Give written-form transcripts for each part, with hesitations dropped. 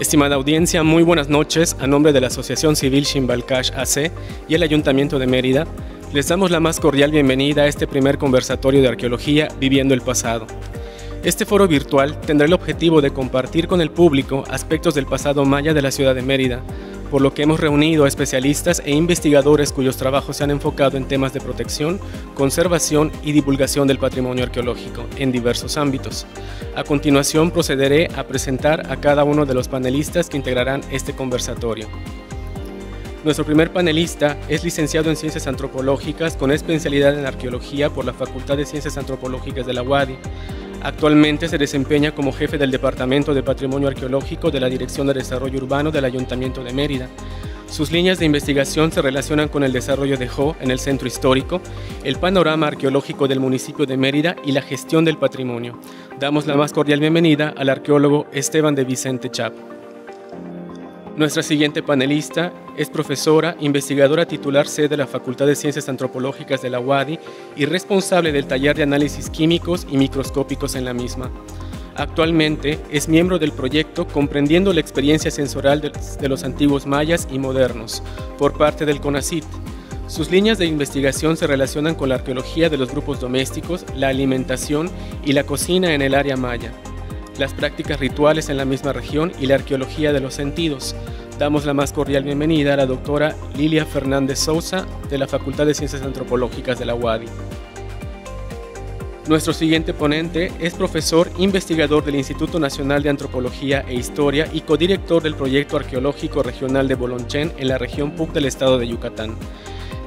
Estimada audiencia, muy buenas noches. A nombre de la Asociación Civil Ximbalcash AC y el Ayuntamiento de Mérida, les damos la más cordial bienvenida a este primer conversatorio de arqueología Viviendo el Pasado. Este foro virtual tendrá el objetivo de compartir con el público aspectos del pasado maya de la ciudad de Mérida, por lo que hemos reunido a especialistas e investigadores cuyos trabajos se han enfocado en temas de protección, conservación y divulgación del patrimonio arqueológico en diversos ámbitos. A continuación procederé a presentar a cada uno de los panelistas que integrarán este conversatorio. Nuestro primer panelista es licenciado en Ciencias Antropológicas con especialidad en Arqueología por la Facultad de Ciencias Antropológicas de la UADY. Actualmente se desempeña como jefe del Departamento de Patrimonio Arqueológico de la Dirección de Desarrollo Urbano del Ayuntamiento de Mérida. Sus líneas de investigación se relacionan con el desarrollo de Jo en el centro histórico, el panorama arqueológico del municipio de Mérida y la gestión del patrimonio. Damos la más cordial bienvenida al arqueólogo Esteban de Vicente Chap. Nuestra siguiente panelista es profesora, investigadora titular C de la Facultad de Ciencias Antropológicas de la UADY y responsable del taller de análisis químicos y microscópicos en la misma. Actualmente es miembro del proyecto Comprendiendo la experiencia sensorial de los antiguos mayas y modernos, por parte del CONACYT. Sus líneas de investigación se relacionan con la arqueología de los grupos domésticos, la alimentación y la cocina en el área maya, las prácticas rituales en la misma región y la arqueología de los sentidos. Damos la más cordial bienvenida a la doctora Lilia Fernández Sousa de la Facultad de Ciencias Antropológicas de la UADY. Nuestro siguiente ponente es profesor investigador del Instituto Nacional de Antropología e Historia y codirector del Proyecto Arqueológico Regional de Bolonchen en la región PUC del estado de Yucatán.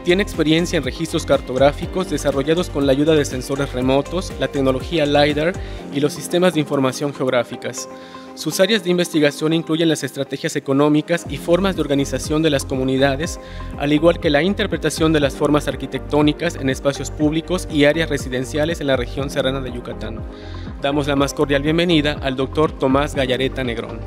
Tiene experiencia en registros cartográficos desarrollados con la ayuda de sensores remotos, la tecnología LiDAR y los sistemas de información geográficas. Sus áreas de investigación incluyen las estrategias económicas y formas de organización de las comunidades, al igual que la interpretación de las formas arquitectónicas en espacios públicos y áreas residenciales en la región serrana de Yucatán. Damos la más cordial bienvenida al doctor Tomás Gallareta Negrón.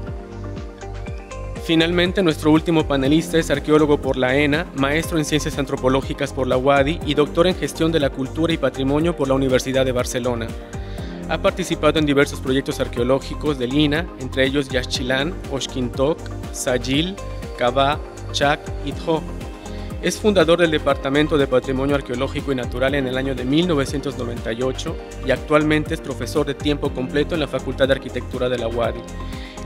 Finalmente, nuestro último panelista es arqueólogo por la ENA, maestro en Ciencias Antropológicas por la UADY y doctor en Gestión de la Cultura y Patrimonio por la Universidad de Barcelona. Ha participado en diversos proyectos arqueológicos del INAH, entre ellos Yaxchilán, Oxquintoc, Sayil, Cabá, Chac y Tjo. Es fundador del Departamento de Patrimonio Arqueológico y Natural en el año de 1998 y actualmente es profesor de tiempo completo en la Facultad de Arquitectura de la UADY.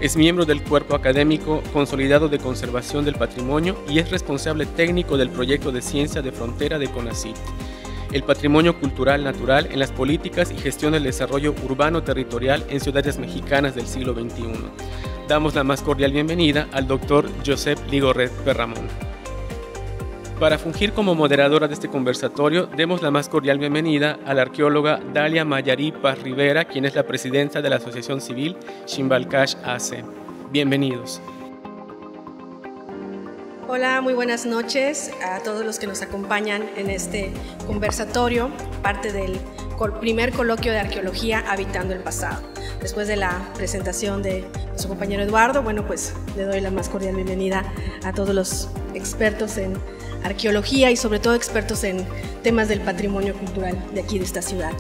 Es miembro del Cuerpo Académico Consolidado de Conservación del Patrimonio y es responsable técnico del Proyecto de Ciencia de Frontera de CONACYT, el patrimonio cultural natural en las políticas y gestión del desarrollo urbano territorial en ciudades mexicanas del siglo XXI. Damos la más cordial bienvenida al doctor Josep Ligorret Perramón. Para fungir como moderadora de este conversatorio, demos la más cordial bienvenida a la arqueóloga Dalia Mayarí Paz Rivera, quien es la presidenta de la Asociación Civil Ximbalcash AC. Bienvenidos. Hola, muy buenas noches a todos los que nos acompañan en este conversatorio, parte del primer coloquio de arqueología Habitando el Pasado. Después de la presentación de nuestro compañero Eduardo, bueno, pues le doy la más cordial bienvenida a todos los expertos en arqueología y sobre todo expertos en temas del patrimonio cultural de aquí de esta ciudad.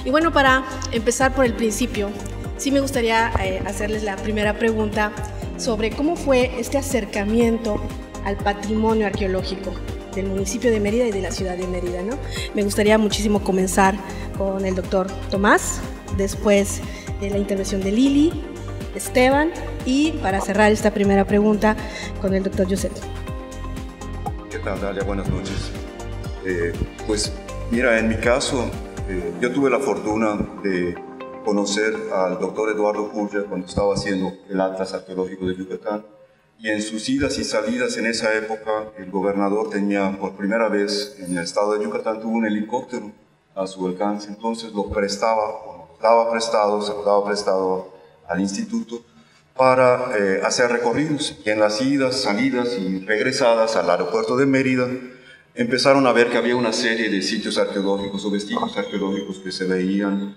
Y bueno, para empezar por el principio, sí me gustaría hacerles la primera pregunta sobre cómo fue este acercamiento al patrimonio arqueológico del municipio de Mérida y de la ciudad de Mérida, ¿no? Me gustaría muchísimo comenzar con el doctor Tomás, después de la intervención de Lili, Esteban y para cerrar esta primera pregunta con el doctor Josep. ¿Qué tal, Dalia? Buenas noches. Pues mira, en mi caso, yo tuve la fortuna de conocer al doctor Eduardo Urria cuando estaba haciendo el Atlas Arqueológico de Yucatán, y en sus idas y salidas en esa época el gobernador tenía por primera vez en el estado de Yucatán tuvo un helicóptero a su alcance, entonces lo prestaba, o se lo daba prestado al instituto para hacer recorridos, y en las idas, salidas y regresadas al aeropuerto de Mérida empezaron a ver que había una serie de sitios arqueológicos o vestigios arqueológicos que se veían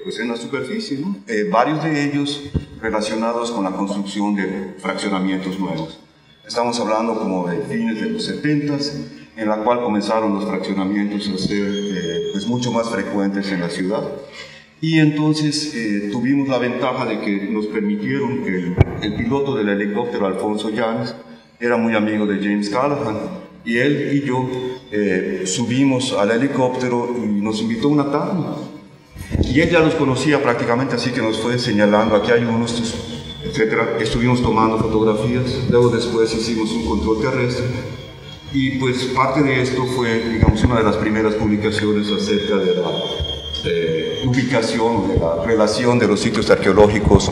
pues en la superficie, ¿no? Varios de ellos relacionados con la construcción de fraccionamientos nuevos. Estamos hablando como de fines de los 70s, en la cual comenzaron los fraccionamientos a ser pues mucho más frecuentes en la ciudad. Y entonces tuvimos la ventaja de que nos permitieron que el piloto del helicóptero, Alfonso Llanes, era muy amigo de James Callahan, y él y yo subimos al helicóptero y nos invitó una tarde. Y él ya nos conocía prácticamente, así que nos fue señalando, aquí hay unos, etcétera. Estuvimos tomando fotografías, luego después hicimos un control terrestre, y pues parte de esto fue, digamos, una de las primeras publicaciones acerca de la ubicación, de la relación de los sitios arqueológicos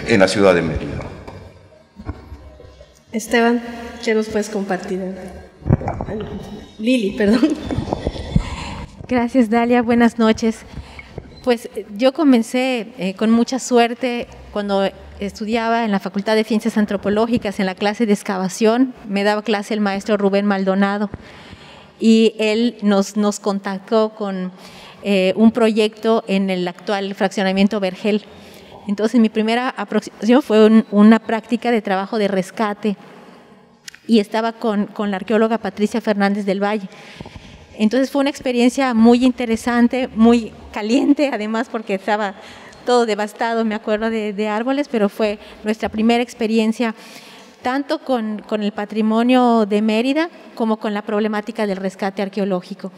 en la ciudad de Mérida. Esteban, ¿qué nos puedes compartir? Lili, perdón. Gracias, Dalia. Buenas noches. Pues yo comencé con mucha suerte cuando estudiaba en la Facultad de Ciencias Antropológicas, en la clase de excavación. Me daba clase el maestro Rubén Maldonado y él nos contactó con un proyecto en el actual fraccionamiento Vergel. Entonces mi primera aproximación fue una práctica de trabajo de rescate y estaba con la arqueóloga Patricia Fernández del Valle. Entonces fue una experiencia muy interesante, muy caliente, además porque estaba todo devastado, me acuerdo de árboles, pero fue nuestra primera experiencia tanto con el patrimonio de Mérida como con la problemática del rescate arqueológico.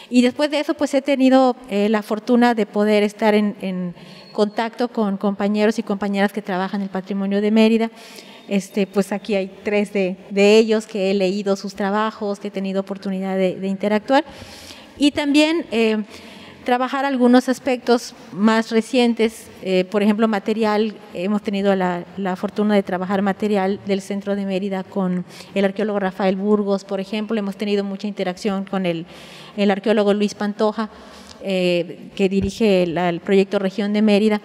Y después de eso pues he tenido la fortuna de poder estar en contacto con compañeros y compañeras que trabajan en el patrimonio de Mérida. Pues aquí hay 3 de ellos que he leído sus trabajos, que he tenido oportunidad de interactuar. Y también trabajar algunos aspectos más recientes, por ejemplo material, hemos tenido la fortuna de trabajar material del centro de Mérida con el arqueólogo Rafael Burgos, por ejemplo, hemos tenido mucha interacción con el arqueólogo Luis Pantoja, que dirige el proyecto Región de Mérida,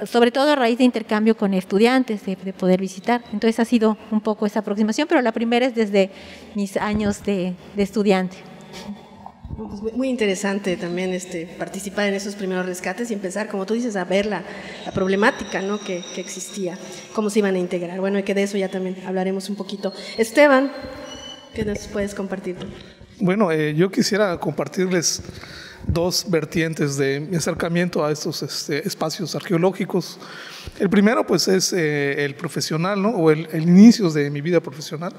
sobre todo a raíz de intercambio con estudiantes, de poder visitar. Entonces ha sido un poco esa aproximación, pero la primera es desde mis años de estudiante. Pues muy interesante también participar en esos primeros rescates y empezar, como tú dices, a ver la problemática, ¿no? que existía, cómo se iban a integrar. Bueno, y que de eso ya también hablaremos un poquito. Esteban, ¿qué nos puedes compartir? Bueno, yo quisiera compartirles 2 vertientes de mi acercamiento a estos espacios arqueológicos. El primero pues es el profesional, ¿no? O el inicio de mi vida profesional.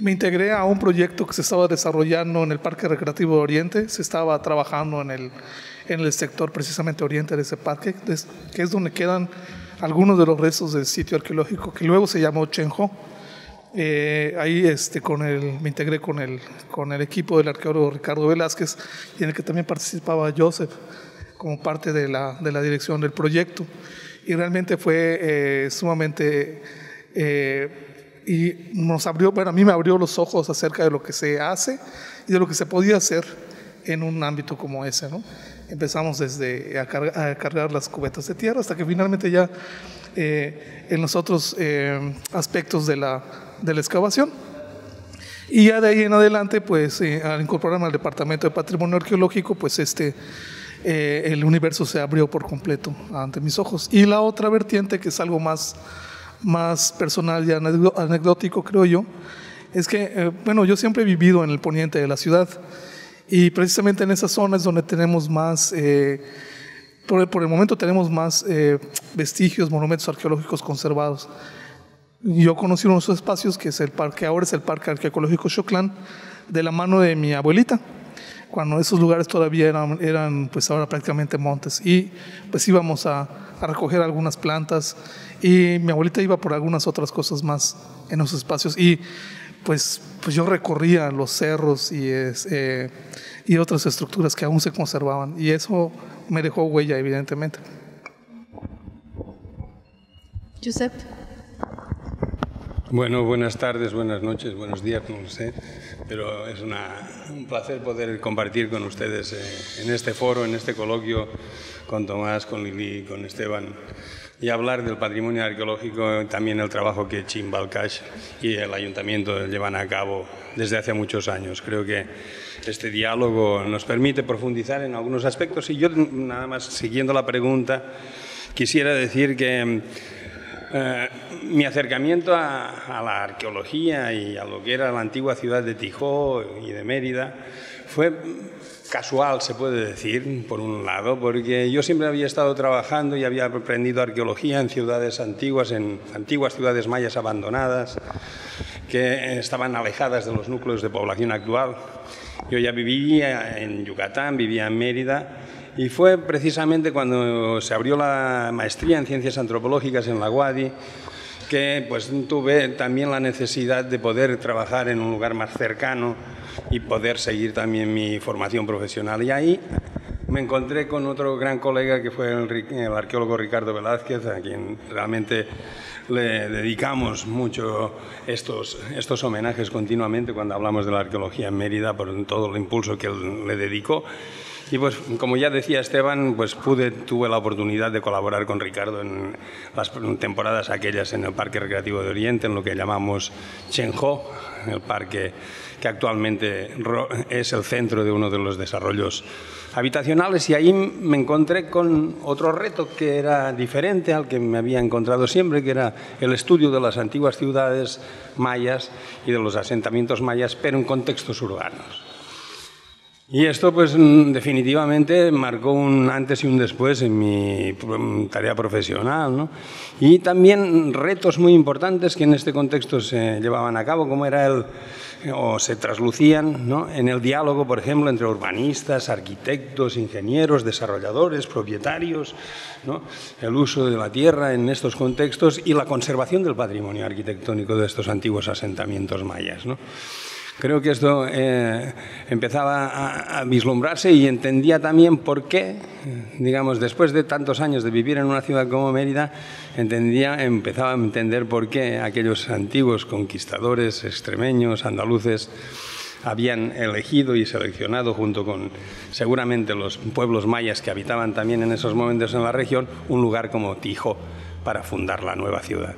Me integré a un proyecto que se estaba desarrollando en el Parque Recreativo de Oriente. Se estaba trabajando en el sector precisamente oriente de ese parque, que es donde quedan algunos de los restos del sitio arqueológico que luego se llamó Chenjo. Ahí me integré con el equipo del arqueólogo Ricardo Velázquez, y en el que también participaba Joseph como parte de la dirección del proyecto, y realmente fue sumamente y nos abrió, bueno, a mí me abrió los ojos acerca de lo que se hace y de lo que se podía hacer en un ámbito como ese, ¿no? Empezamos desde a cargar las cubetas de tierra hasta que finalmente ya en los otros aspectos de la excavación. Y ya de ahí en adelante, pues al incorporarme al Departamento de Patrimonio Arqueológico, pues el universo se abrió por completo ante mis ojos. Y la otra vertiente, que es algo más personal y anecdótico, creo yo, es que, bueno, yo siempre he vivido en el poniente de la ciudad, y precisamente en esas zonas donde tenemos más, por el momento tenemos más vestigios, monumentos arqueológicos conservados. Yo conocí unos espacios que es el parque, ahora es el Parque Arqueológico Xoclán, de la mano de mi abuelita, cuando esos lugares todavía eran pues ahora prácticamente montes, y pues íbamos a recoger algunas plantas, y mi abuelita iba por algunas otras cosas más en esos espacios, y pues yo recorría los cerros y otras estructuras que aún se conservaban, y eso me dejó huella, evidentemente. Josep. Bueno, buenas tardes, buenas noches, buenos días, no lo sé, pero es un placer poder compartir con ustedes en este foro, en este coloquio, con Tomás, con Lili, con Esteban, y hablar del patrimonio arqueológico, también el trabajo que Chimbalcash y el Ayuntamiento llevan a cabo desde hace muchos años. Creo que este diálogo nos permite profundizar en algunos aspectos, y yo, nada más siguiendo la pregunta, quisiera decir que mi acercamiento a la arqueología y a lo que era la antigua ciudad de Tijó y de Mérida fue casual, se puede decir, por un lado, porque yo siempre había estado trabajando y había aprendido arqueología en ciudades antiguas, en antiguas ciudades mayas abandonadas, que estaban alejadas de los núcleos de población actual. Yo ya vivía en Yucatán, vivía en Mérida, y fue precisamente cuando se abrió la maestría en Ciencias Antropológicas en la UADY que pues tuve también la necesidad de poder trabajar en un lugar más cercano y poder seguir también mi formación profesional. Y ahí me encontré con otro gran colega que fue el arqueólogo Ricardo Velázquez, a quien realmente le dedicamos mucho estos homenajes continuamente cuando hablamos de la arqueología en Mérida, por todo el impulso que él le dedicó. Y pues, como ya decía Esteban, pues tuve la oportunidad de colaborar con Ricardo en las temporadas aquellas en el Parque Recreativo de Oriente, en lo que llamamos Chenjo, el parque que actualmente es el centro de uno de los desarrollos habitacionales, y ahí me encontré con otro reto que era diferente al que me había encontrado siempre, que era el estudio de las antiguas ciudades mayas y de los asentamientos mayas, pero en contextos urbanos. Y esto pues definitivamente marcó un antes y un después en mi tarea profesional, ¿no? Y también retos muy importantes que en este contexto se llevaban a cabo, como era o se traslucían, ¿no?, en el diálogo, por ejemplo, entre urbanistas, arquitectos, ingenieros, desarrolladores, propietarios, ¿no?, el uso de la tierra en estos contextos y la conservación del patrimonio arquitectónico de estos antiguos asentamientos mayas, ¿no? Creo que esto empezaba a vislumbrarse y entendía también por qué, digamos, después de tantos años de vivir en una ciudad como Mérida, empezaba a entender por qué aquellos antiguos conquistadores extremeños, andaluces, habían elegido y seleccionado, junto con seguramente los pueblos mayas que habitaban también en esos momentos en la región, un lugar como Tijó para fundar la nueva ciudad.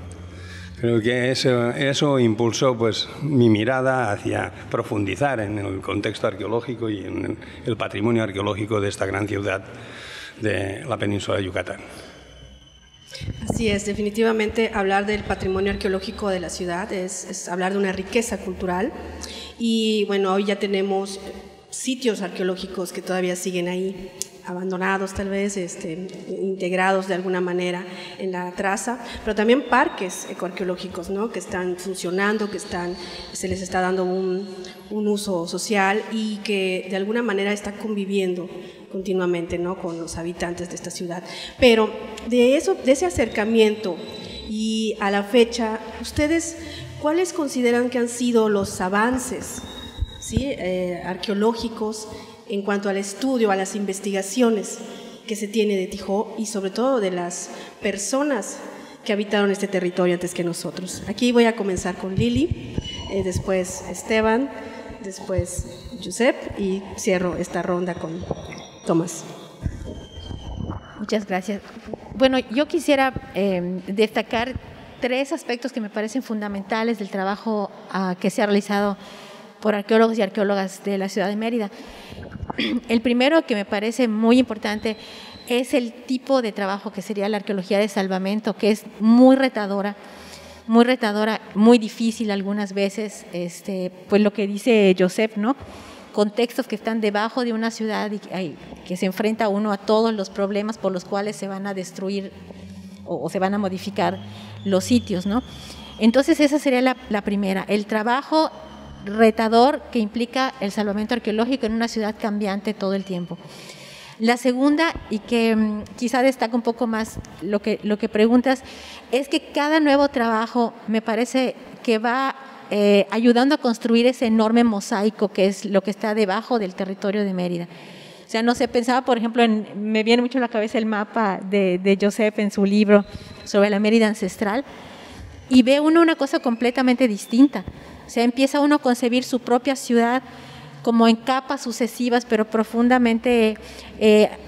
Creo que eso impulsó pues mi mirada hacia profundizar en el contexto arqueológico y en el patrimonio arqueológico de esta gran ciudad de la península de Yucatán. Así es, definitivamente hablar del patrimonio arqueológico de la ciudad es hablar de una riqueza cultural, y bueno, hoy ya tenemos sitios arqueológicos que todavía siguen ahí, abandonados tal vez, integrados de alguna manera en la traza, pero también parques ecoarqueológicos, ¿no?, que están funcionando, se les está dando un uso social y que de alguna manera está conviviendo continuamente, ¿no?, con los habitantes de esta ciudad. Pero de ese acercamiento y a la fecha, ¿ustedes cuáles consideran que han sido los avances, ¿sí?, arqueológicos en cuanto al estudio, a las investigaciones que se tiene de Tijó y sobre todo de las personas que habitaron este territorio antes que nosotros? Aquí voy a comenzar con Lili, después Esteban, después Josep, y cierro esta ronda con Tomás. Muchas gracias. Bueno, yo quisiera destacar 3 aspectos que me parecen fundamentales del trabajo que se ha realizado por arqueólogos y arqueólogas de la ciudad de Mérida. El primero, que me parece muy importante, es el tipo de trabajo que sería la arqueología de salvamento, que es muy retadora, muy difícil algunas veces, pues lo que dice Josep, ¿no?, contextos que están debajo de una ciudad y que se enfrenta uno a todos los problemas por los cuales se van a destruir o se van a modificar los sitios, ¿no? Entonces esa sería la primera, el trabajo retador que implica el salvamento arqueológico en una ciudad cambiante todo el tiempo. La segunda, y que quizá destaca un poco más lo que preguntas, es que cada nuevo trabajo me parece que va ayudando a construir ese enorme mosaico que es lo que está debajo del territorio de Mérida. O sea, no sé, pensaba, por ejemplo, me viene mucho a la cabeza el mapa de Josep en su libro sobre la Mérida ancestral, y ve uno una cosa completamente distinta. O sea, empieza uno a concebir su propia ciudad como en capas sucesivas, pero profundamente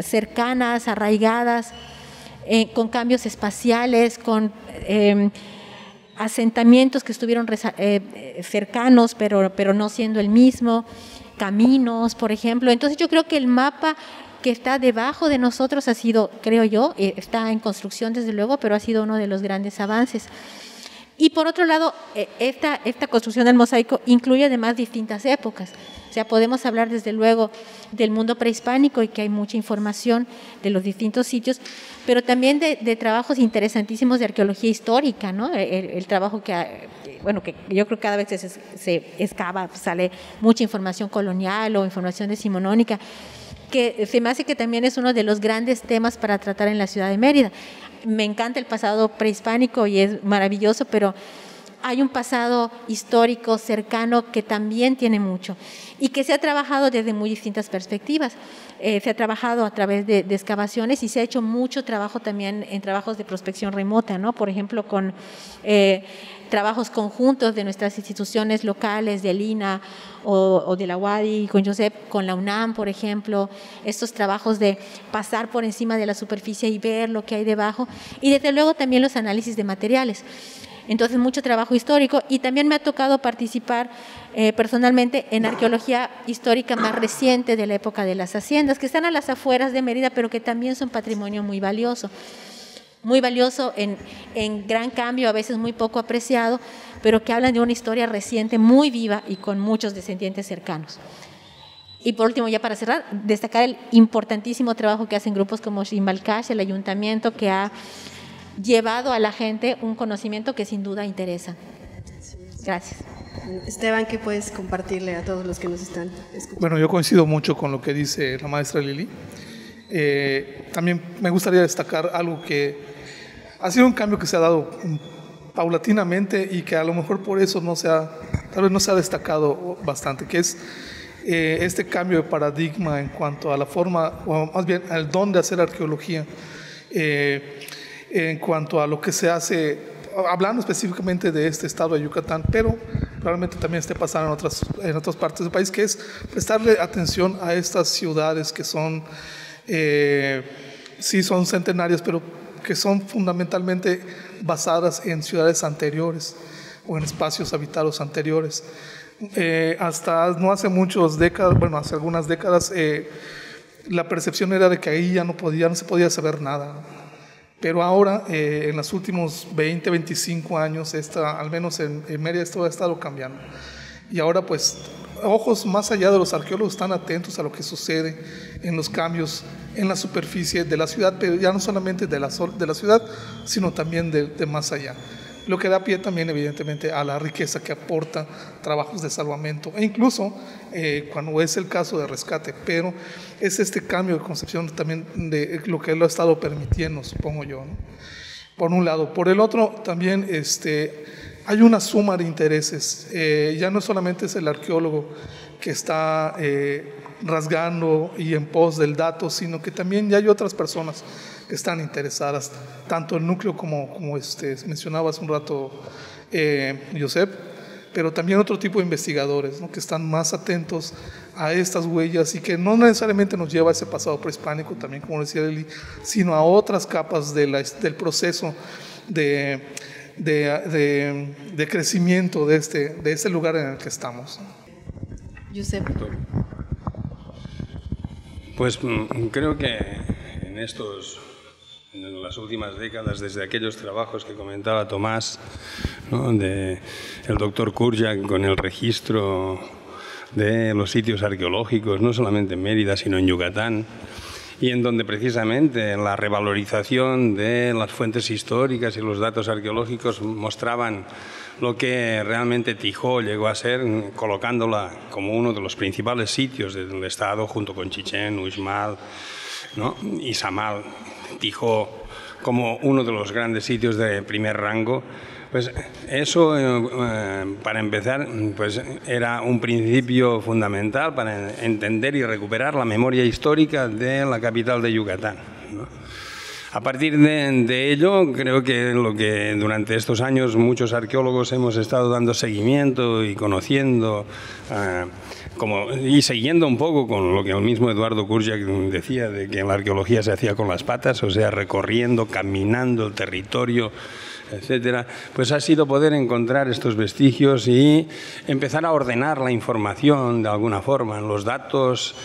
cercanas, arraigadas, con cambios espaciales, con asentamientos que estuvieron cercanos, pero no siendo el mismo, caminos, por ejemplo. Entonces yo creo que el mapa que está debajo de nosotros ha sido, creo yo, está en construcción desde luego, pero ha sido uno de los grandes avances. Y por otro lado, esta construcción del mosaico incluye además distintas épocas. O sea, podemos hablar desde luego del mundo prehispánico y que hay mucha información de los distintos sitios, pero también de trabajos interesantísimos de arqueología histórica, ¿no? El trabajo que yo creo que cada vez se excava, sale mucha información colonial o información decimonónica, que se me hace que también es uno de los grandes temas para tratar en la ciudad de Mérida. Me encanta el pasado prehispánico y es maravilloso, pero hay un pasado histórico cercano que también tiene mucho y que se ha trabajado desde muy distintas perspectivas. Se ha trabajado a través de excavaciones y se ha hecho mucho trabajo también en trabajos de prospección remota, ¿no? Por ejemplo, con trabajos conjuntos de nuestras instituciones locales, del INA o de la UADY, con Josep, con la UNAM, por ejemplo, estos trabajos de pasar por encima de la superficie y ver lo que hay debajo, y desde luego también los análisis de materiales. Entonces, mucho trabajo histórico, y también me ha tocado participar personalmente en arqueología histórica más reciente de la época de las haciendas, que están a las afueras de Mérida, pero que también son patrimonio muy valioso en gran cambio, a veces muy poco apreciado, pero que hablan de una historia reciente muy viva y con muchos descendientes cercanos. Y por último, ya para cerrar, destacar el importantísimo trabajo que hacen grupos como Ximbalcash, el ayuntamiento, que ha llevado a la gente un conocimiento que sin duda interesa. Gracias. Esteban, ¿qué puedes compartirle a todos los que nos están escuchando? Bueno, yo coincido mucho con lo que dice la maestra Lili. También me gustaría destacar algo que ha sido un cambio que se ha dado paulatinamente y que a lo mejor por eso tal vez no se ha destacado bastante, que es este cambio de paradigma en cuanto a la forma, o más bien al don de hacer arqueología, en cuanto a lo que se hace, hablando específicamente de este estado de Yucatán, pero probablemente también esté pasando en otras partes del país, que es prestarle atención a estas ciudades que son, sí son centenarias, pero que son fundamentalmente basadas en ciudades anteriores o en espacios habitados anteriores. Hasta no hace muchas décadas, bueno, hace algunas décadas, la percepción era de que ahí ya no se podía saber nada, ¿no? Pero ahora, en los últimos 20, 25 años, al menos en Mérida, esto ha estado cambiando. Y ahora, pues, ojos más allá de los arqueólogos están atentos a lo que sucede en los cambios en la superficie de la ciudad, pero ya no solamente de la ciudad, sino también de más allá. Lo que da pie también, evidentemente, a la riqueza que aporta trabajos de salvamento, e incluso cuando es el caso de rescate, pero es este cambio de concepción también de lo que él ha estado permitiendo, supongo yo, ¿no? Por un lado. Por el otro, también hay una suma de intereses. Ya no solamente es el arqueólogo que está rasgando y en pos del dato, sino que también ya hay otras personas que están interesadas, tanto el núcleo como mencionaba hace un rato Josep, pero también otro tipo de investigadores, ¿no? Que están más atentos a estas huellas y que no necesariamente nos lleva a ese pasado prehispánico, también como decía Lili, sino a otras capas del proceso de crecimiento de este lugar en el que estamos. Josep. Pues creo que en las últimas décadas, desde aquellos trabajos que comentaba Tomás, ¿no? De el doctor Kurjak con el registro de los sitios arqueológicos, no solamente en Mérida, sino en Yucatán, y en donde precisamente la revalorización de las fuentes históricas y los datos arqueológicos mostraban lo que realmente Tijó llegó a ser, colocándola como uno de los principales sitios del Estado, junto con Chichén, Uxmal, ¿no? Y Samal. Tijó como uno de los grandes sitios de primer rango. Pues eso, para empezar, pues era un principio fundamental para entender y recuperar la memoria histórica de la capital de Yucatán, ¿no? A partir de ello, creo que lo que durante estos años muchos arqueólogos hemos estado dando seguimiento y conociendo, y siguiendo un poco con lo que el mismo Eduardo Kurjak decía, de que la arqueología se hacía con las patas, o sea, recorriendo, caminando el territorio, etcétera, pues ha sido poder encontrar estos vestigios y empezar a ordenar la información de alguna forma, los datos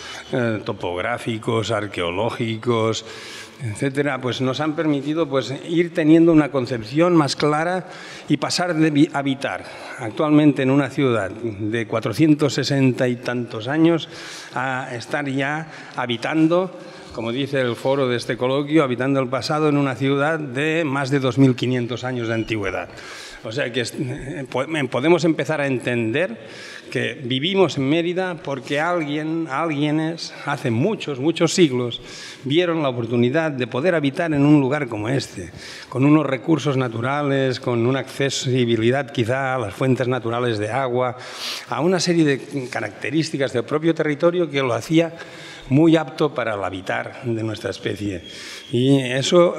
topográficos, arqueológicos, etcétera, pues nos han permitido pues ir teniendo una concepción más clara y pasar de habitar actualmente en una ciudad de 460 y tantos años a estar ya habitando, como dice el foro de este coloquio, habitando el pasado en una ciudad de más de 2.500 años de antigüedad. O sea que podemos empezar a entender que vivimos en Mérida porque alguienes hace muchos siglos vieron la oportunidad de poder habitar en un lugar como este, con unos recursos naturales, con una accesibilidad quizá a las fuentes naturales de agua, a una serie de características del propio territorio que lo hacía muy apto para el habitar de nuestra especie. Y eso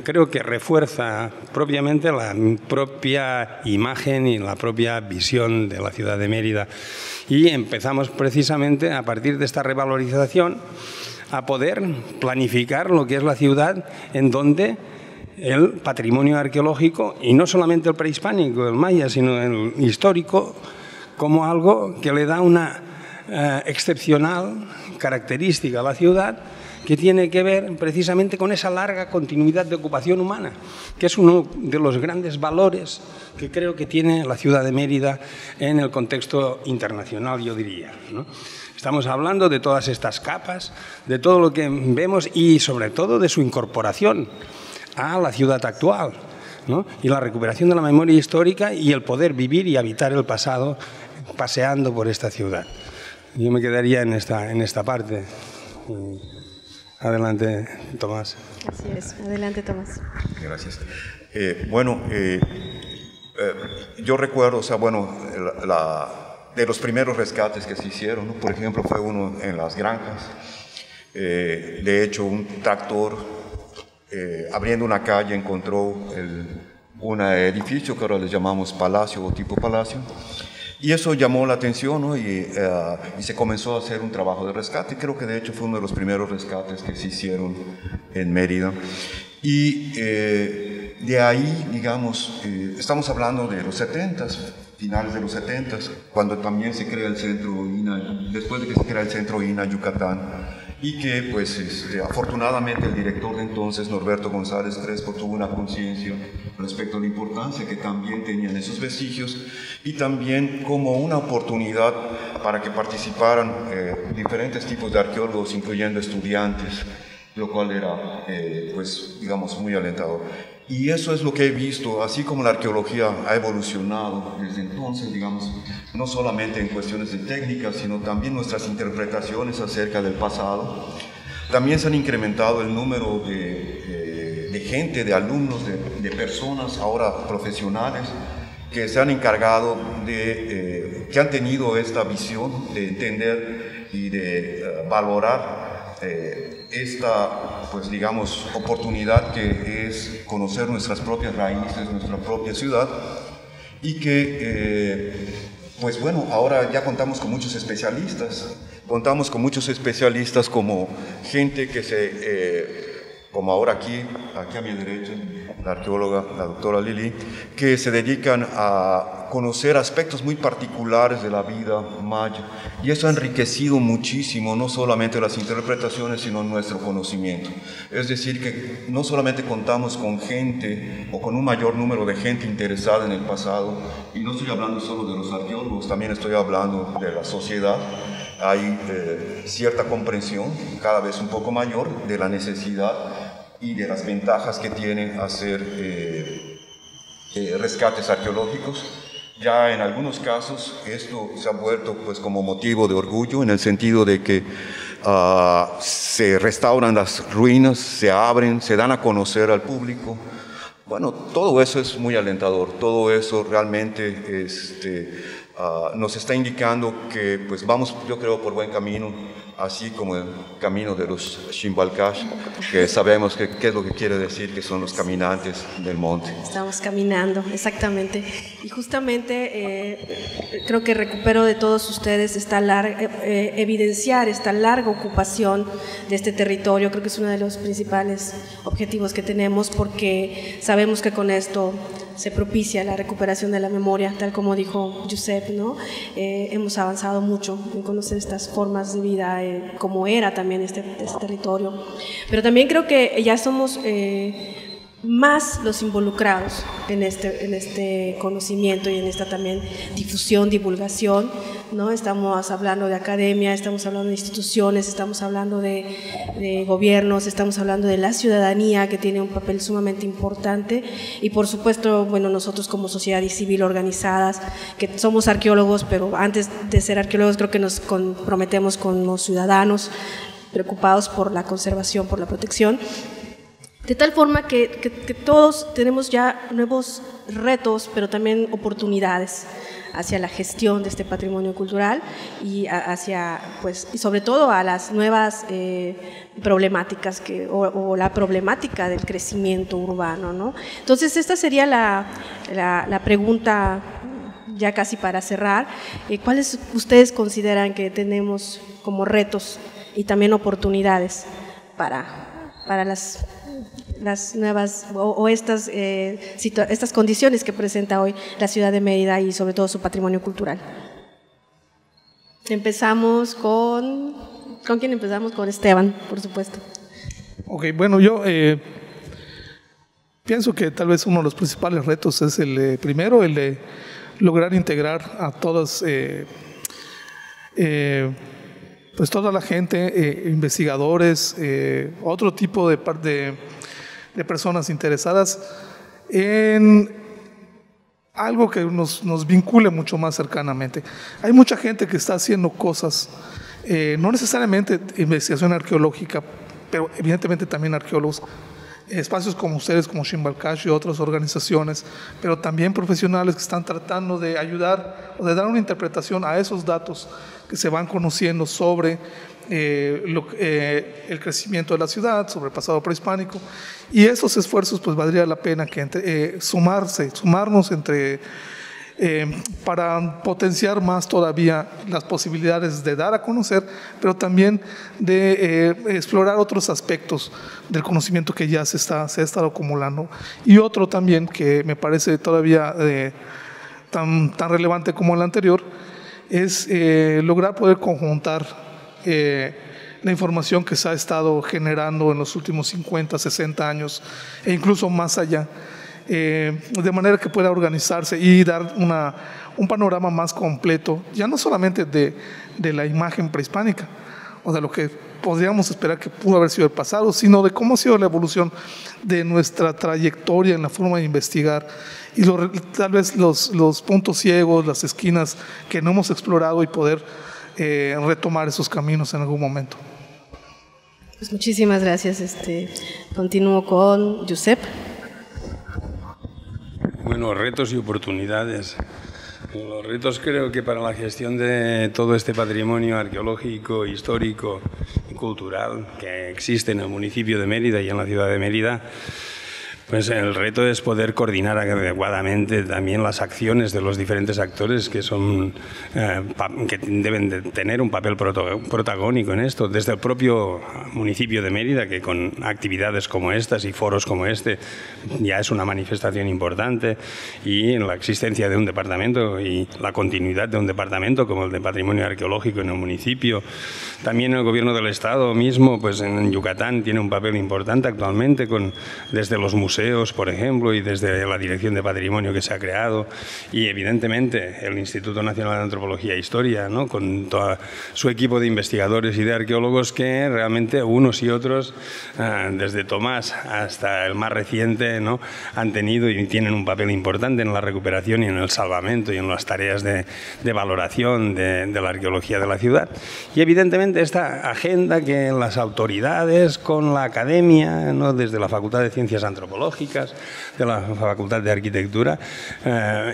creo que refuerza propiamente la propia imagen y la propia visión de la ciudad de Mérida. Y empezamos precisamente a partir de esta revalorización a poder planificar lo que es la ciudad en donde el patrimonio arqueológico, y no solamente el prehispánico, el maya, sino el histórico, como algo que le da una excepcional característica a la ciudad, que tiene que ver precisamente con esa larga continuidad de ocupación humana, que es uno de los grandes valores que creo que tiene la ciudad de Mérida en el contexto internacional, yo diría, ¿no? Estamos hablando de todas estas capas, de todo lo que vemos y sobre todo de su incorporación a la ciudad actual, ¿no? Y la recuperación de la memoria histórica y el poder vivir y habitar el pasado paseando por esta ciudad. Yo me quedaría en esta parte. Adelante, Tomás. Así es. Adelante, Tomás. Gracias. Yo recuerdo, o sea, de los primeros rescates que se hicieron, ¿no? Por ejemplo, fue uno en las granjas. De hecho, un tractor abriendo una calle encontró un edificio que ahora le llamamos palacio o tipo palacio. Y eso llamó la atención, ¿no? Y se comenzó a hacer un trabajo de rescate. Creo que de hecho fue uno de los primeros rescates que se hicieron en Mérida. Y de ahí, digamos, estamos hablando de los 70s, finales de los 70s, cuando también se crea el centro INA, después de que se crea el centro INA Yucatán. Y que, pues, afortunadamente el director de entonces, Norberto González Crespo, tuvo una conciencia respecto a la importancia que también tenían esos vestigios y también como una oportunidad para que participaran diferentes tipos de arqueólogos, incluyendo estudiantes, lo cual era, pues, digamos, muy alentador. Y eso es lo que he visto, así como la arqueología ha evolucionado desde entonces, digamos, no solamente en cuestiones de técnica, sino también nuestras interpretaciones acerca del pasado. También se han incrementado el número de gente, de alumnos, de personas ahora profesionales que se han encargado que han tenido esta visión de entender y de valorar esta, pues digamos, oportunidad que es conocer nuestras propias raíces, nuestra propia ciudad, y que, pues bueno, ahora ya contamos con muchos especialistas, como gente que como ahora aquí a mi derecha, la arqueóloga, la doctora Lili, que se dedican a conocer aspectos muy particulares de la vida maya. Y eso ha enriquecido muchísimo, no solamente las interpretaciones, sino nuestro conocimiento. Es decir, que no solamente contamos con gente o con un mayor número de gente interesada en el pasado, y no estoy hablando solo de los arqueólogos, también estoy hablando de la sociedad. Hay cierta comprensión, cada vez un poco mayor, de la necesidad y de las ventajas que tiene hacer rescates arqueológicos. Ya en algunos casos esto se ha vuelto pues como motivo de orgullo, en el sentido de que se restauran las ruinas, se abren, se dan a conocer al público. Bueno, todo eso es muy alentador, todo eso realmente nos está indicando que pues vamos, yo creo, por buen camino, así como el camino de los Ximbalcas, que sabemos qué es lo que quiere decir, que son los caminantes del monte. Estamos caminando, exactamente. Y justamente creo que recupero de todos ustedes evidenciar esta larga ocupación de este territorio. Creo que es uno de los principales objetivos que tenemos, porque sabemos que con esto se propicia la recuperación de la memoria, tal como dijo Josep, ¿no? Hemos avanzado mucho en conocer estas formas de vida, como era también este territorio. Pero también creo que ya somos más los involucrados en este conocimiento y en esta también difusión, divulgación, ¿no? Estamos hablando de academia, estamos hablando de instituciones, estamos hablando de gobiernos, estamos hablando de la ciudadanía, que tiene un papel sumamente importante, y por supuesto, bueno, nosotros como sociedad civil organizadas, que somos arqueólogos, pero antes de ser arqueólogos creo que nos comprometemos con los ciudadanos preocupados por la conservación, por la protección, de tal forma que todos tenemos ya nuevos retos, pero también oportunidades hacia la gestión de este patrimonio cultural y hacia, pues, y sobre todo a las nuevas problemáticas o la problemática del crecimiento urbano, ¿no? Entonces, esta sería la pregunta ya casi para cerrar. ¿Cuáles ustedes consideran que tenemos como retos y también oportunidades para las nuevas o estas condiciones que presenta hoy la ciudad de Mérida y sobre todo su patrimonio cultural? Empezamos ¿con quién empezamos? Con Esteban, por supuesto. Ok, bueno, yo pienso que tal vez uno de los principales retos es primero el de lograr integrar a todas pues toda la gente, investigadores, otro tipo de personas interesadas en algo que nos vincule mucho más cercanamente. Hay mucha gente que está haciendo cosas, no necesariamente investigación arqueológica, pero evidentemente también arqueólogos, espacios como ustedes, como Ximbalcash y otras organizaciones, pero también profesionales que están tratando de ayudar o de dar una interpretación a esos datos que se van conociendo sobre el crecimiento de la ciudad, sobre el pasado prehispánico, y esos esfuerzos pues valdría la pena que sumarnos para potenciar más todavía las posibilidades de dar a conocer, pero también de explorar otros aspectos del conocimiento que ya se ha estado acumulando. Y otro también que me parece todavía tan relevante como el anterior es lograr poder conjuntar la información que se ha estado generando en los últimos 50, 60 años e incluso más allá, de manera que pueda organizarse y dar un panorama más completo, ya no solamente de la imagen prehispánica o de lo que podríamos esperar que pudo haber sido el pasado, sino de cómo ha sido la evolución de nuestra trayectoria en la forma de investigar y tal vez los puntos ciegos, las esquinas que no hemos explorado y poder retomar esos caminos en algún momento. Pues muchísimas gracias. Continúo con Josep. Bueno, retos y oportunidades. Los retos creo que para la gestión de todo este patrimonio arqueológico, histórico y cultural que existe en el municipio de Mérida y en la ciudad de Mérida, pues el reto es poder coordinar adecuadamente también las acciones de los diferentes actores que deben de tener un papel protagónico en esto, desde el propio municipio de Mérida, que con actividades como estas y foros como este ya es una manifestación importante, y en la existencia de un departamento y la continuidad de un departamento como el de Patrimonio Arqueológico en el municipio. También el gobierno del Estado mismo, pues en Yucatán tiene un papel importante actualmente desde los museos, por ejemplo, y desde la Dirección de Patrimonio que se ha creado, y evidentemente el Instituto Nacional de Antropología e Historia, ¿no?, con todo su equipo de investigadores y de arqueólogos que realmente unos y otros, desde Tomás hasta el más reciente, ¿no?, han tenido y tienen un papel importante en la recuperación y en el salvamento y en las tareas de valoración de la arqueología de la ciudad. Y evidentemente esta agenda que las autoridades con la academia, ¿no?, desde la Facultad de Ciencias Antropológicas, de la Facultad de Arquitectura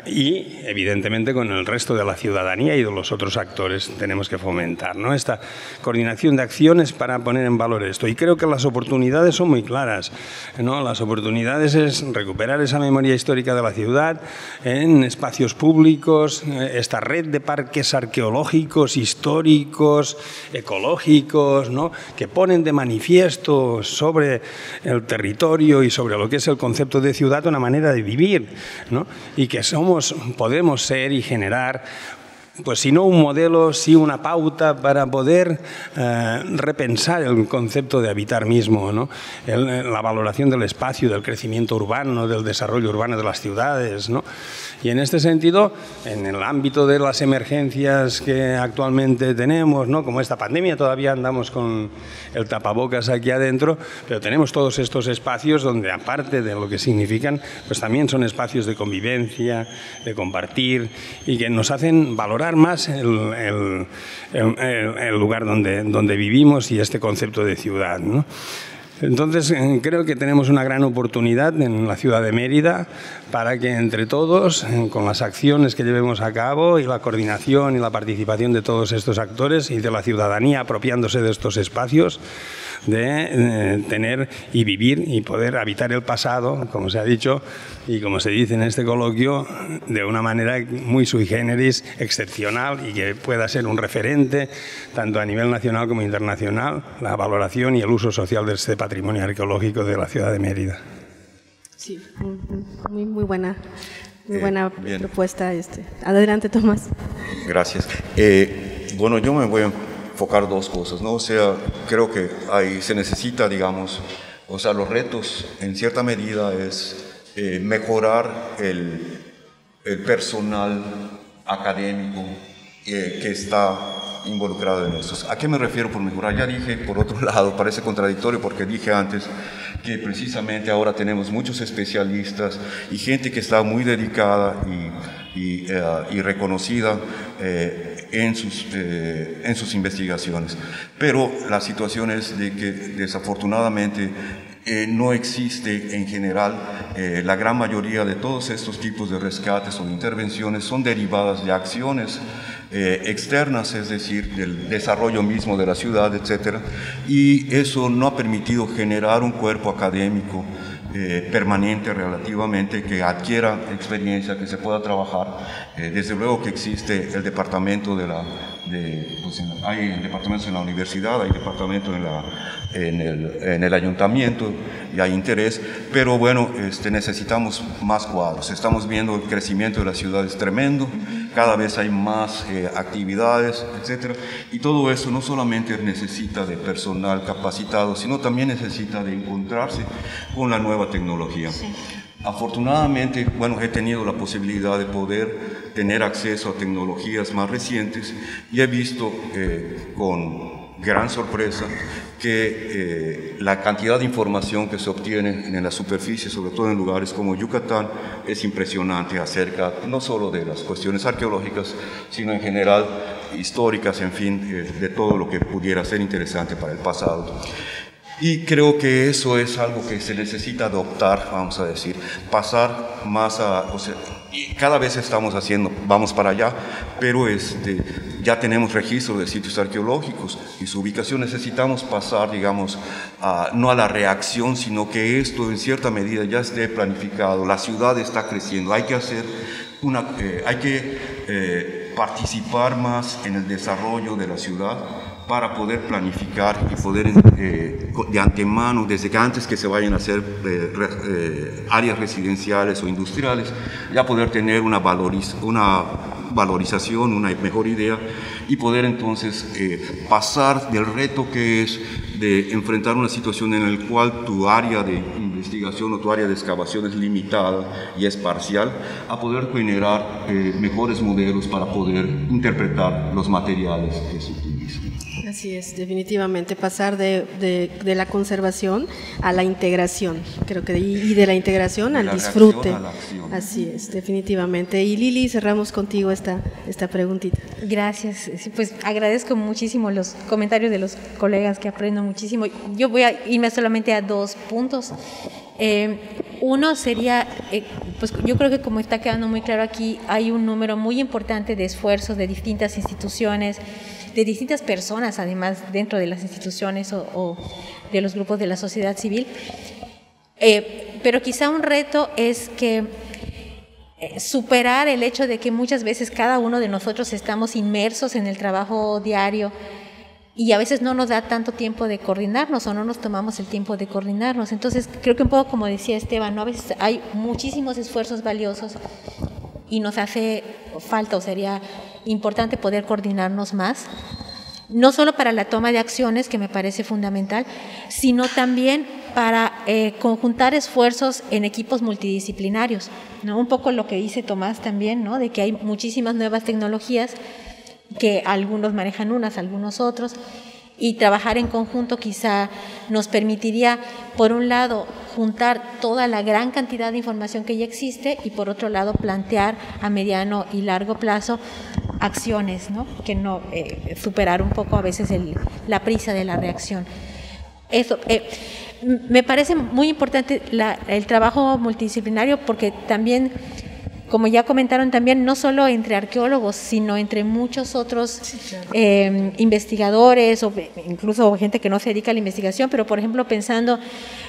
y evidentemente con el resto de la ciudadanía y de los otros actores tenemos que fomentar, ¿no?, esta coordinación de acciones para poner en valor esto. Y creo que las oportunidades son muy claras, ¿no? Las oportunidades es recuperar esa memoria histórica de la ciudad en espacios públicos, esta red de parques arqueológicos, históricos, ecológicos, ¿no?, que ponen de manifiesto sobre el territorio y sobre lo que que es el concepto de ciudad una manera de vivir, ¿no? Y que podemos ser y generar, pues si no un modelo, sí una pauta para poder repensar el concepto de habitar mismo, ¿no? La valoración del espacio, del crecimiento urbano, del desarrollo urbano de las ciudades, ¿no? Y en este sentido, en el ámbito de las emergencias que actualmente tenemos, ¿no? Como esta pandemia, todavía andamos con el tapabocas aquí adentro, pero tenemos todos estos espacios donde, aparte de lo que significan, pues también son espacios de convivencia, de compartir, y que nos hacen valorar más el lugar donde vivimos y este concepto de ciudad, ¿no? Entonces, creo que tenemos una gran oportunidad en la ciudad de Mérida para que entre todos, con las acciones que llevemos a cabo y la coordinación y la participación de todos estos actores y de la ciudadanía apropiándose de estos espacios, de tener y vivir y poder habitar el pasado, como se ha dicho y como se dice en este coloquio, de una manera muy sui generis, excepcional, y que pueda ser un referente tanto a nivel nacional como internacional, la valoración y el uso social de este patrimonio arqueológico de la ciudad de Mérida. Sí, muy buena. Muy buena propuesta. Adelante, Tomás. Gracias. Bueno, yo me voy a enfocar dos cosas, ¿no? O sea, creo que ahí se necesita, digamos, o sea, los retos en cierta medida es mejorar el personal académico que está involucrado en esto. ¿A qué me refiero por mejorar? Ya dije, por otro lado, parece contradictorio porque dije antes que precisamente ahora tenemos muchos especialistas y gente que está muy dedicada y reconocida en sus investigaciones. Pero la situación es de que desafortunadamente no existe en general, la gran mayoría de todos estos tipos de rescates o de intervenciones son derivadas de acciones externas, es decir, del desarrollo mismo de la ciudad, etc. Y eso no ha permitido generar un cuerpo académico permanente relativamente, que adquiera experiencia, que se pueda trabajar. Desde luego que existe el departamento hay departamentos en la universidad, hay departamentos en el ayuntamiento y hay interés, pero bueno, necesitamos más cuadros. Estamos viendo el crecimiento de la ciudad es tremendo, cada vez hay más actividades, etcétera, y todo eso no solamente necesita de personal capacitado, sino también necesita de encontrarse con la nueva tecnología. Sí. Afortunadamente, bueno, he tenido la posibilidad de poder tener acceso a tecnologías más recientes y he visto con gran sorpresa que la cantidad de información que se obtiene en la superficie, sobre todo en lugares como Yucatán, es impresionante acerca no solo de las cuestiones arqueológicas, sino en general históricas, en fin, de todo lo que pudiera ser interesante para el pasado. Y creo que eso es algo que se necesita adoptar, vamos a decir, pasar más o sea, cada vez vamos para allá, pero ya tenemos registro de sitios arqueológicos y su ubicación. Necesitamos pasar, digamos, no a la reacción, sino que esto en cierta medida ya esté planificado. La ciudad está creciendo, hay que participar más en el desarrollo de la ciudad para poder planificar y poder de antemano, desde que antes que se vayan a hacer áreas residenciales o industriales, ya poder tener una valorización, una mejor idea, y poder entonces pasar del reto que es de enfrentar una situación en la cual tu área de investigación o tu área de excavación es limitada y es parcial, a poder generar mejores modelos para poder interpretar los materiales que se utilizan. Así es, definitivamente, pasar de la conservación a la integración, creo que, y de la integración al disfrute. Así es, definitivamente. Y Lili, cerramos contigo esta preguntita. Gracias, pues agradezco muchísimo los comentarios de los colegas, que aprendo muchísimo. Yo voy a irme solamente a 2 puntos. Uno sería, pues yo creo que como está quedando muy claro aquí, hay un número muy importante de esfuerzos de distintas instituciones, de distintas personas, además, dentro de las instituciones o de los grupos de la sociedad civil. Pero quizá un reto es que superar el hecho de que muchas veces cada uno de nosotros estamos inmersos en el trabajo diario y a veces no nos da tanto tiempo de coordinarnos o no nos tomamos el tiempo de coordinarnos. Entonces, creo que un poco como decía Esteban, ¿no? A veces hay muchísimos esfuerzos valiosos y nos hace falta o sería importante poder coordinarnos más, no solo para la toma de acciones, que me parece fundamental, sino también para conjuntar esfuerzos en equipos multidisciplinarios, ¿no? Un poco lo que dice Tomás también, ¿no? De que hay muchísimas nuevas tecnologías, que algunos manejan unas, algunos otros, y trabajar en conjunto quizá nos permitiría, por un lado, juntar toda la gran cantidad de información que ya existe y por otro lado plantear a mediano y largo plazo acciones, ¿no? Que no superar un poco a veces la prisa de la reacción. Eso me parece muy importante el trabajo multidisciplinario, porque también, como ya comentaron también, no solo entre arqueólogos, sino entre muchos otros sí, claro. Investigadores o incluso gente que no se dedica a la investigación, pero por ejemplo pensando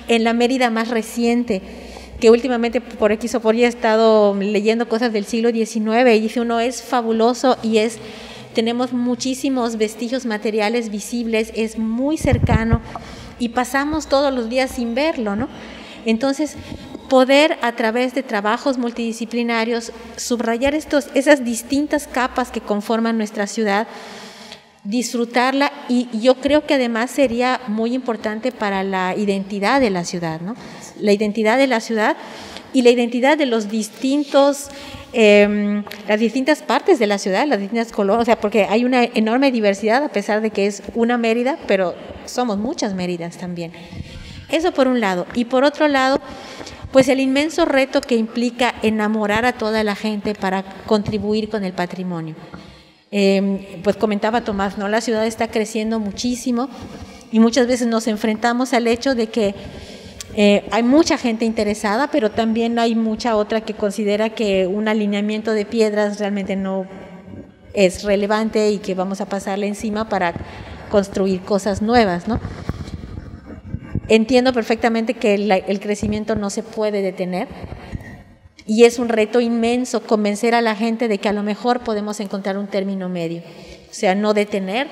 en la Mérida más reciente, que últimamente por X o por Y he estado leyendo cosas del siglo XIX y dice uno, es fabuloso y tenemos muchísimos vestigios materiales visibles, es muy cercano y pasamos todos los días sin verlo, ¿no? Entonces, poder a través de trabajos multidisciplinarios subrayar esas distintas capas que conforman nuestra ciudad, disfrutarla, y yo creo que además sería muy importante para la identidad de la ciudad, ¿no? La identidad de la ciudad y la identidad de los distintos, las distintas partes de la ciudad, las distintas colonias, o sea, porque hay una enorme diversidad a pesar de que es una Mérida, pero somos muchas Méridas también. Eso por un lado. Y por otro lado, pues el inmenso reto que implica enamorar a toda la gente para contribuir con el patrimonio. Pues comentaba Tomás, ¿no? La ciudad está creciendo muchísimo y muchas veces nos enfrentamos al hecho de que hay mucha gente interesada, pero también hay mucha otra que considera que un alineamiento de piedras realmente no es relevante y que vamos a pasarle encima para construir cosas nuevas, ¿no? Entiendo perfectamente que el crecimiento no se puede detener y es un reto inmenso convencer a la gente de que a lo mejor podemos encontrar un término medio, o sea, no detener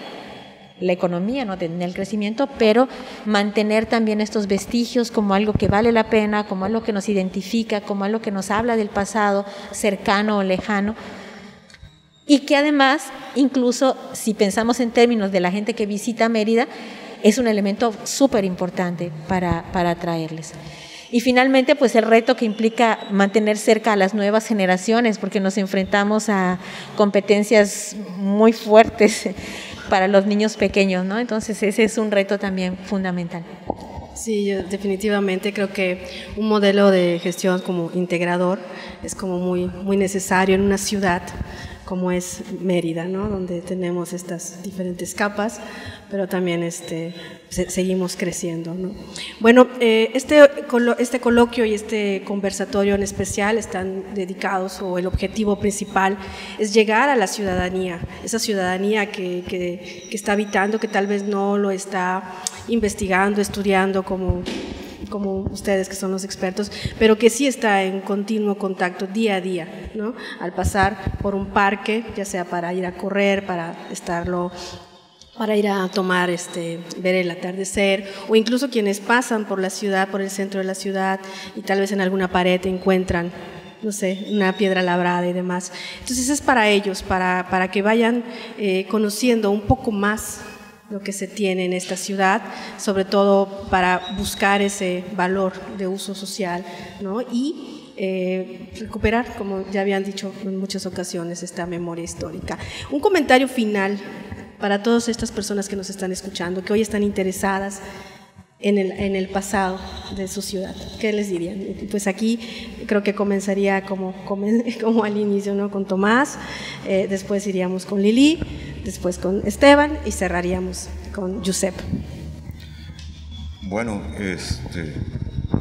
la economía, no detener el crecimiento, pero mantener también estos vestigios como algo que vale la pena, como algo que nos identifica, como algo que nos habla del pasado cercano o lejano, y que además, incluso si pensamos en términos de la gente que visita Mérida, es un elemento súper importante para atraerles. Y finalmente, pues el reto que implica mantener cerca a las nuevas generaciones, porque nos enfrentamos a competencias muy fuertes para los niños pequeños, ¿no? Entonces ese es un reto también fundamental. Sí, yo definitivamente creo que un modelo de gestión como integrador es como muy necesario en una ciudad como es Mérida, ¿no? Donde tenemos estas diferentes capas, pero también seguimos creciendo, ¿no? Bueno, este coloquio y este conversatorio en especial están dedicados, o el objetivo principal es llegar a la ciudadanía, esa ciudadanía que está habitando, que tal vez no lo está investigando, estudiando como ustedes que son los expertos, pero que sí está en continuo contacto día a día, ¿no? Al pasar por un parque, ya sea para ir a correr, para ir a tomar, ver el atardecer, o incluso quienes pasan por la ciudad, por el centro de la ciudad, y tal vez en alguna pared encuentran, no sé, una piedra labrada y demás. Entonces es para ellos, para que vayan conociendo un poco más lo que se tiene en esta ciudad, sobre todo para buscar ese valor de uso social, ¿no? Y recuperar, como ya habían dicho en muchas ocasiones, esta memoria histórica. Un comentario final para todas estas personas que nos están escuchando, que hoy están interesadas en el pasado de su ciudad. ¿Qué les dirían? Pues aquí creo que comenzaría como al inicio, ¿no? Con Tomás, después iríamos con Lili, después con Esteban y cerraríamos con Josep. Bueno,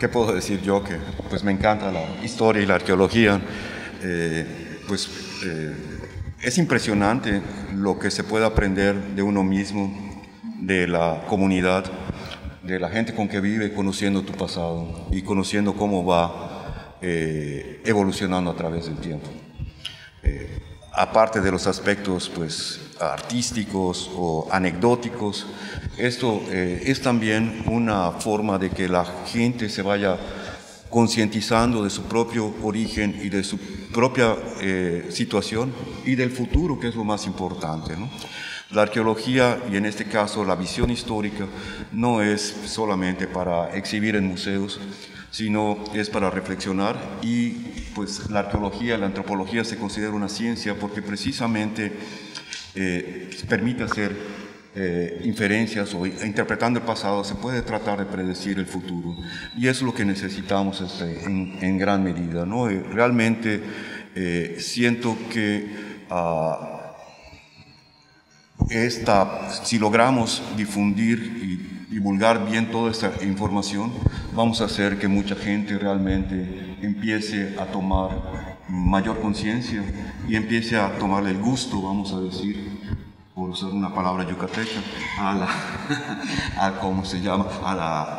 ¿qué puedo decir yo? Que pues me encanta la historia y la arqueología. Es impresionante lo que se puede aprender de uno mismo, de la comunidad, de la gente con que vive, conociendo tu pasado y conociendo cómo va evolucionando a través del tiempo. aparte de los aspectos pues, artísticos o anecdóticos, esto es también una forma de que la gente se vaya concientizando de su propio origen y de su propia situación y del futuro, que es lo más importante, ¿no? La arqueología, y en este caso la visión histórica, no es solamente para exhibir en museos, sino es para reflexionar, y pues la arqueología, la antropología se considera una ciencia porque precisamente permite hacer inferencias o interpretando el pasado se puede tratar de predecir el futuro, y es lo que necesitamos en gran medida, ¿no? Realmente siento que si logramos difundir y divulgar bien toda esta información, vamos a hacer que mucha gente realmente empiece a tomar mayor conciencia y empiece a tomarle el gusto, vamos a decir, por usar una palabra yucateca,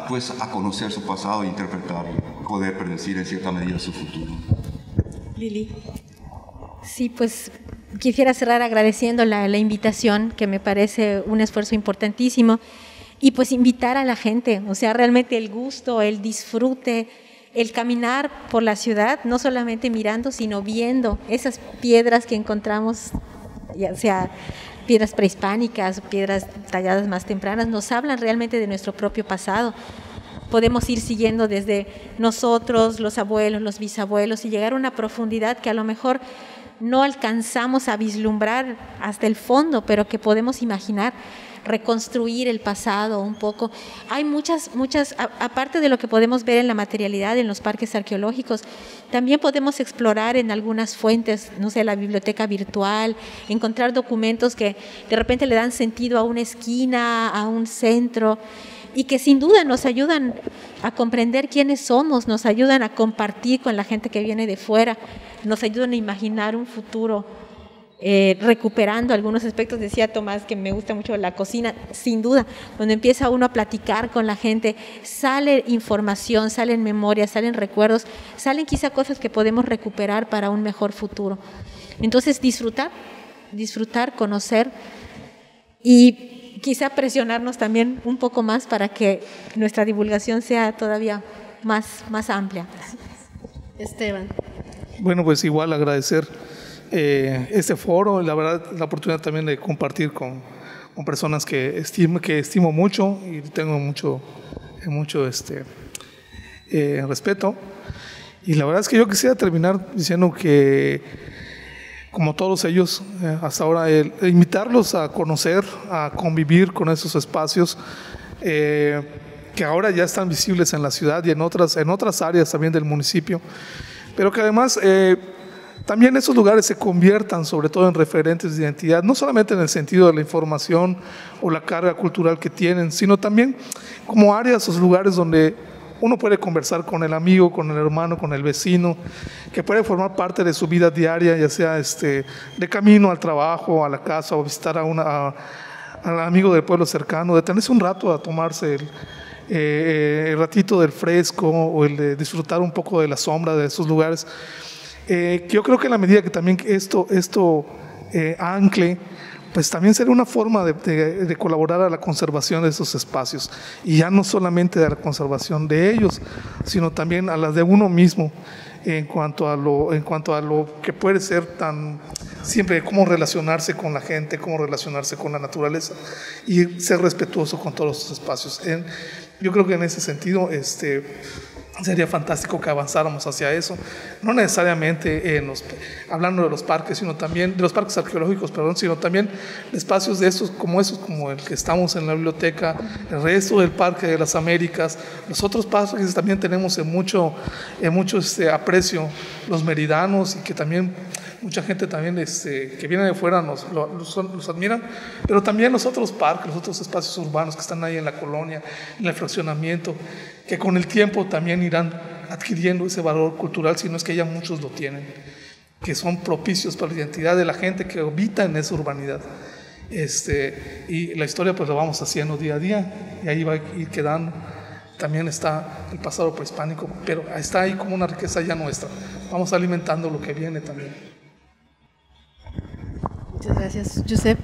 pues a conocer su pasado e interpretarlo, poder predecir en cierta medida su futuro. Lili. Sí, pues quisiera cerrar agradeciendo la invitación, que me parece un esfuerzo importantísimo, y pues invitar a la gente, o sea, realmente el gusto, el disfrute, el caminar por la ciudad, no solamente mirando, sino viendo esas piedras que encontramos, ya sea piedras prehispánicas, piedras talladas más tempranas, nos hablan realmente de nuestro propio pasado. Podemos ir siguiendo desde nosotros, los abuelos, los bisabuelos, y llegar a una profundidad que a lo mejor no alcanzamos a vislumbrar hasta el fondo, pero que podemos imaginar, reconstruir el pasado un poco. Hay muchas, aparte de lo que podemos ver en la materialidad, en los parques arqueológicos, también podemos explorar en algunas fuentes, no sé, la biblioteca virtual, encontrar documentos que de repente le dan sentido a una esquina, a un centro, y que sin duda nos ayudan a comprender quiénes somos, nos ayudan a compartir con la gente que viene de fuera, nos ayudan a imaginar un futuro, recuperando algunos aspectos. Decía Tomás que me gusta mucho la cocina, sin duda, cuando empieza uno a platicar con la gente, sale información, salen memorias, salen recuerdos, salen quizá cosas que podemos recuperar para un mejor futuro. Entonces disfrutar, conocer, y quizá presionarnos también un poco más para que nuestra divulgación sea todavía más amplia. Esteban. Bueno, pues igual agradecer este foro, la verdad, la oportunidad también de compartir con personas que estimo mucho y tengo mucho respeto. Y la verdad es que yo quisiera terminar diciendo que, como todos ellos, hasta ahora, invitarlos a conocer, a convivir con esos espacios que ahora ya están visibles en la ciudad y en otras áreas también del municipio, pero que además también esos lugares se conviertan sobre todo en referentes de identidad, no solamente en el sentido de la información o la carga cultural que tienen, sino también como áreas o lugares donde uno puede conversar con el amigo, con el hermano, con el vecino, que puede formar parte de su vida diaria, ya sea de camino al trabajo, a la casa, o visitar al amigo del pueblo cercano, detenerse un rato a tomarse el ratito del fresco o el de disfrutar un poco de la sombra de esos lugares. Yo creo que en la medida que también esto ancle, pues también será una forma de colaborar a la conservación de esos espacios, y ya no solamente a la conservación de ellos, sino también a la de uno mismo, en cuanto a lo que puede ser tan siempre, cómo relacionarse con la gente, cómo relacionarse con la naturaleza y ser respetuoso con todos los espacios. Yo creo que en ese sentido sería fantástico que avanzáramos hacia eso, no necesariamente hablando de los parques, sino también de los parques arqueológicos, sino también de espacios de esos como el que estamos en la biblioteca, el resto del Parque de las Américas, los otros parques también tenemos en mucho aprecio, los meridanos, y que también mucha gente también que viene de fuera los admiran, pero también los otros parques, los otros espacios urbanos que están ahí en la colonia, en el fraccionamiento, que con el tiempo también irán adquiriendo ese valor cultural, si no es que ya muchos lo tienen, que son propicios para la identidad de la gente que habita en esa urbanidad. Y la historia pues lo vamos haciendo día a día, y ahí va a ir quedando. También está el pasado prehispánico, pero está ahí como una riqueza ya nuestra. Vamos alimentando lo que viene también. Muchas gracias. Josep.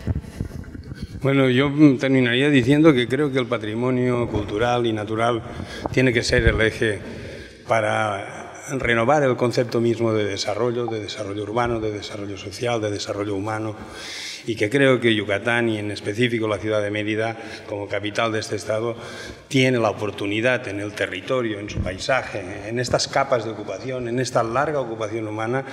Bueno, yo terminaría diciendo que creo que el patrimonio cultural y natural tiene que ser el eje para renovar el concepto mismo de desarrollo urbano, de desarrollo social, de desarrollo humano, y que creo que Yucatán y en específico la ciudad de Mérida, como capital de este estado, tiene la oportunidad en el territorio, en su paisaje, en estas capas de ocupación, en esta larga ocupación humana,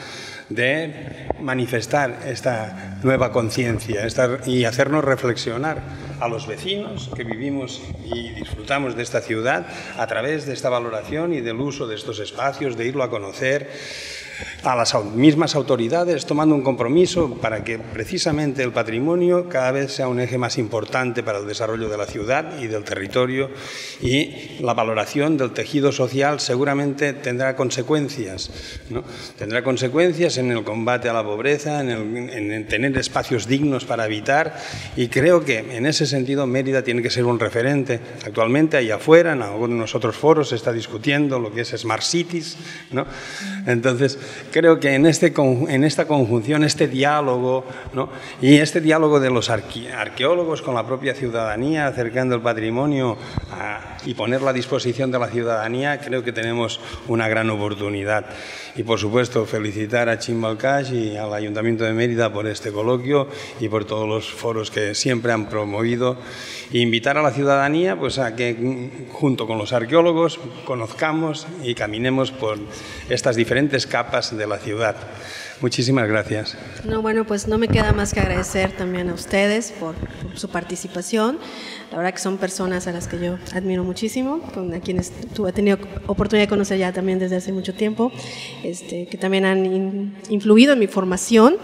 de manifestar esta nueva conciencia y hacernos reflexionar a los vecinos que vivimos y disfrutamos de esta ciudad a través de esta valoración y del uso de estos espacios, de irlo a conocer, a las mismas autoridades, tomando un compromiso para que precisamente el patrimonio cada vez sea un eje más importante para el desarrollo de la ciudad y del territorio, y la valoración del tejido social seguramente tendrá consecuencias, ¿no? Tendrá consecuencias en el combate a la pobreza, en tener espacios dignos para habitar, y creo que en ese sentido Mérida tiene que ser un referente. Actualmente allá afuera, en algunos otros foros, se está discutiendo lo que es Smart Cities, ¿no? Entonces, creo que en esta conjunción, este diálogo, ¿no? Y este diálogo de los arqueólogos con la propia ciudadanía, acercando el patrimonio y ponerlo a disposición de la ciudadanía, creo que tenemos una gran oportunidad. Y, por supuesto, felicitar a Chimbalcás y al Ayuntamiento de Mérida por este coloquio y por todos los foros que siempre han promovido. E invitar a la ciudadanía pues, a que, junto con los arqueólogos, conozcamos y caminemos por estas diferentes capas de la ciudad. Muchísimas gracias. No, bueno, pues no me queda más que agradecer también a ustedes por su participación. La verdad que son personas a las que yo admiro muchísimo, a quienes he tenido oportunidad de conocer ya también desde hace mucho tiempo, que también han influido en mi formación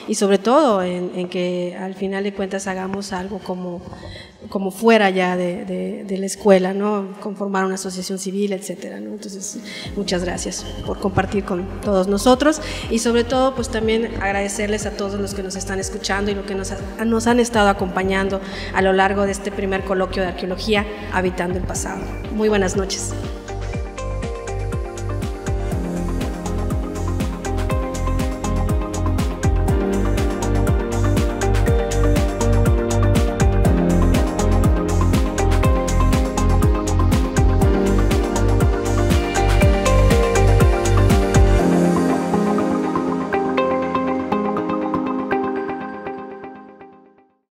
y sobre todo en que al final de cuentas hagamos algo como fuera ya de la escuela, ¿no? Conformar una asociación civil, etcétera, ¿no? Entonces, muchas gracias por compartir con todos nosotros y sobre todo, pues también agradecerles a todos los que nos están escuchando y los que nos han estado acompañando a lo largo de este primer coloquio de arqueología Habitando el Pasado. Muy buenas noches.